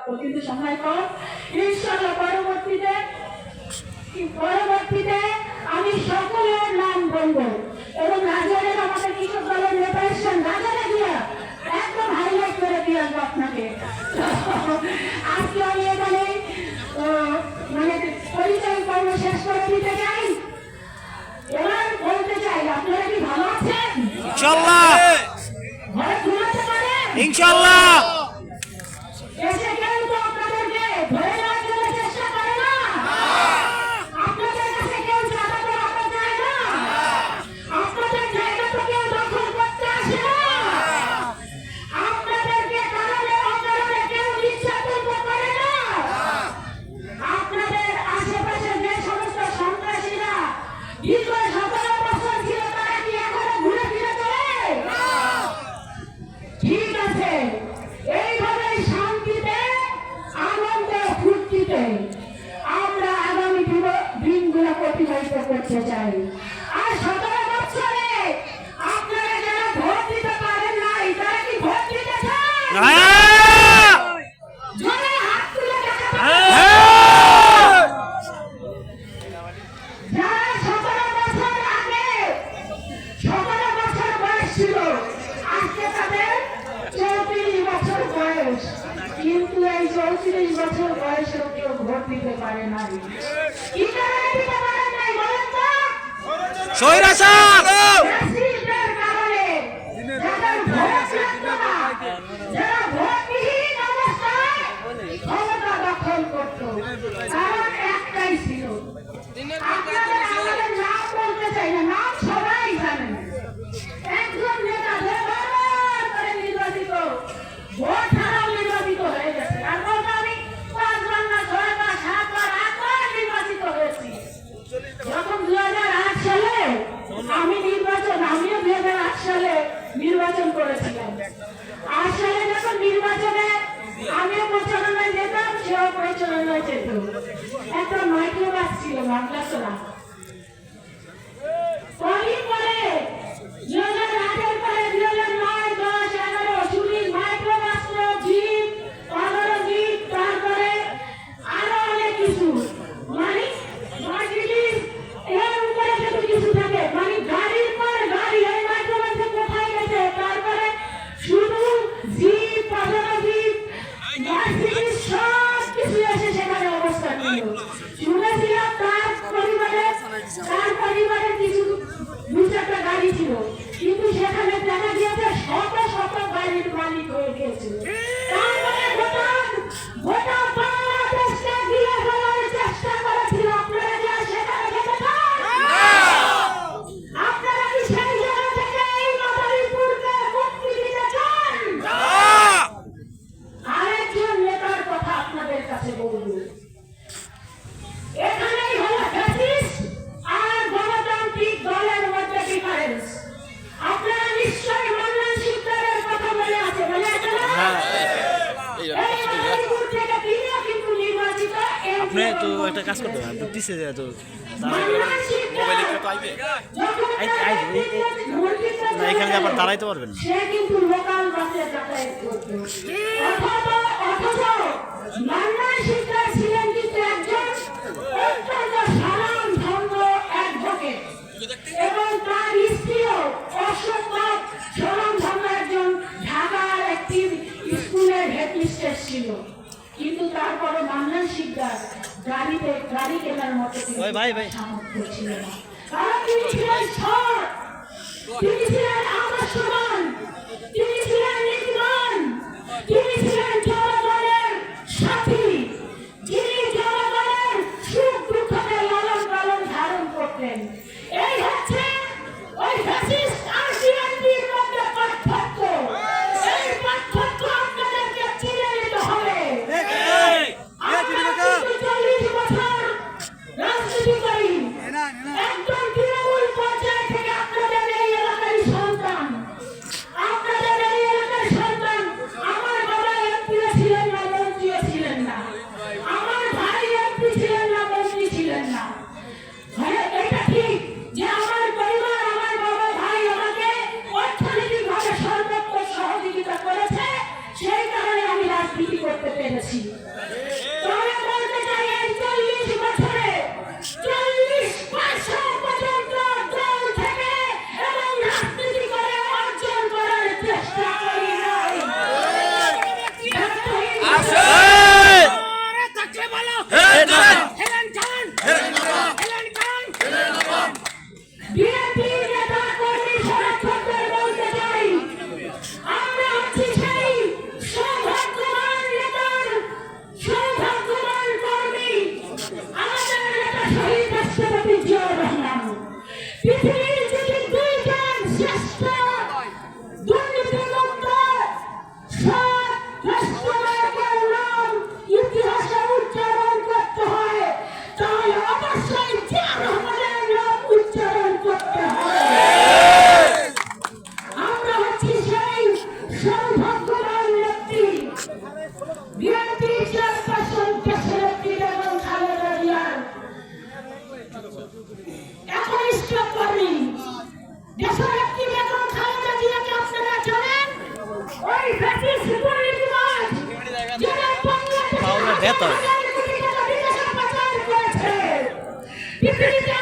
প্রাপ্য, কিন্তু সময় কম। ইনশাআল্লাহ পরবর্তীতে আমি সকলের নাম বলবো এবং রাজারের আমাদের কৃষক দলের নেতা এসছেন, রাজারে দিয়া একদম হাইলাইট করে দিয়ে আসবো আপনাকে। আজকে আমি এখানে মানে পরিচয় পর্ব শেষ করে দিতে চাই। এবার বলতে চাই, আপনারা কি ভালো আছেন? ইনশাআল্লাহ ঘরে ঘুমাতে পারেন? ইনশাআল্লাহ। এসে কেউ তো আপনাদেরকে ধরে নেওয়ার জন্য চেষ্টা করে না? আপনাদের কাছে কেউ চাঁদা তো রাখা যায় না? আপনাদের জায়গা তো কেউ দখল করতে আসে না? আপনাদেরকে কারণে অকারণে কেউ নির্যাতন তো করে না? আপনাদের আশেপাশে যে সমস্ত সন্ত্রাসীরা দীর্ঘ 17 বছর ছিল, তারা কি এখনো ঘুরে ফিরে চলে? ঠিক আছে, এইভাবে শান্তিতে আনন্দে ফুর্তিতে আমরা আগামী দিনগুলো অতিবাহিত করতে চাই। আর 17 বছরে আপনারা যারা ভোট দিতে পারেন নাই, তারা কি ভোট দিতে চান? জোরে হাত তুলে দেখাতে পারেন? যারা 17 বছর আগে 17 বছর বয়স ছিল, আজকে তাদের 34 বছর বয়স, কিন্তু এই 34 বছর বয়সেও কেউ ভোট দিতে পারে নাই। কি কারণে দিতে পারেন নাই বলেন তো? স্বৈরাচার ফ্যাসিস্টের কারণে। যাদের ভোট লাগতো না, যারা ভোটবিহীন অবস্থায় ক্ষমতা দখল করত, কারণ একটাই ছিল। আপনাদের আমাদের নাম বলতে চাই না, নাম সবাই জানেন। একজন নেতা বারবার করে নির্বাচিত, ভোট ছাড়াও নির্বাচিত হয়ে গেছে। আর বলতো আমি 5 বার না 6 বার 7 বার 8 বার নির্বাচিত হয়েছি। যখন 2008 সালে আমিও 2008 সালে নির্বাচন করেছিলাম। 8 সালে যখন নির্বাচনে আমিও প্রচারণায় যেতাম, সেও প্রচারণায় যেত। একটা মাইক্রোবাস ছিল, বাংলা চলা। কদিন পরে 2008 পরে 2009, 10, 11 চুরি মাইক্রোবাস, জিপ, 15 জিপ, তারপরে আরো অনেক কিছু, মানে মার্সিডিজ, এর উপরে যত কিছু থাকে, মানে গাড়ির পর গাড়ি এই মাইক্রোবাসে কোথায় গেছে। তারপরে শুধু জিপ, 15 জিপ, মার্সিডিজ সব কিছু এসে সেখানে অবস্থান নিল। শুনেছিলাম তার পরিবারে কিছু 2-4টা গাড়ি ছিল, কিন্তু সেখানে দেখা গিয়েছে শত শত গাড়ির মালিক হয়ে গিয়েছিল। গোটা বাংলাদেশকে দিয়ে ফেলার চেষ্টা করেছিল। আপনারা কি আর সেখানে যেতে চান? আপনারা কি সেই জায়গা থেকে এই মাদারীপুরকে মুক্তি দিতে চান? আরেকজন নেতার কথা আপনাদের কাছে বলবো। এখানেই হলো ফ্যাসিস্ট আর গণতান্ত্রিক দলের মধ্যে ডিফারেন্স। আপনারা নিশ্চয়ই মান্নান শিকদারের কথা মনে আছে, মনে আছে না? এই মাদারীপুর থেকে তিনিও কিন্তু নির্বাচিত। আপনি তো একটা কাজ করতে পারেন, পিছে যায় তো মান্নান শিকদার যখন না, এখানে আবার দাঁড়াইতে পারবেন না। সে কিন্তু লোকাল বাসে যাতায়াত করত। অথচ মান্নান শিকদার ছিলেন কিন্তু একজন অত্যন্ত স্বনামধন্য অ্যাডভোকেট, এবং তার স্ত্রীও অসম্ভব স্বনামধন্য একজন ঢাকার একটি স্কুলের হেডমিস্ট্রেস ছিল। কিন্তু তারপরে মান্নান শিকদার গাড়ি কেনার মতো সামর্থ্য ছিল না, কারণ তিনি ছিলেন সৎ, তিনি ছিলেন আদর্শবান, তিনি ছিলেন নীতিবান, তিনি ছিলেন জনগণের সাথী, যিনি জনগণের সুখ দুঃখকে লালন পালন ধারণ করতেন। এই হচ্ছে ওই ফ্যাসিস্ট আর বিএনপির মধ্যে পার্থক্য। এই পার্থক্য আপনাদেরকে চিনে নিতে হবে। আপনারা কিন্তু 40 বছর রাজনীতি করি, একদম তৃণমূল পর্যায় থেকে আপনাদের এই এলাকারই সন্তান। আপনাদের এই এলাকার সন্তান। আমার বাবা পৃথিবীর যদি দুইজন শ্রেষ্ঠ দুর্নীতিমুক্ত সৎ রাষ্ট্রনায়কের নাম ইতিহাসে উচ্চারণ করতে হয়, তাহলে অবশ্যই জিয়া রহমানের নাম উচ্চারণ করতে হয়। আমরা হচ্ছি সেই সৌভাগ্যবান ব্যক্তি, বিএনপি চেয়ারপারসন দেশনেত্রী বেগম খালেদা জিয়ার একনিষ্ঠ কর্মী। দেশনেত্রী বেগম খালেদা জিয়াকে আপনারা জানেন, ওই ফ্যাসিস্ট দুর্নীতিবাজ যারা বাংলাদেশে তাহলে দেত হাজার কোটি টাকা বিদেশে পাচার করেছে, পৃথিবীতে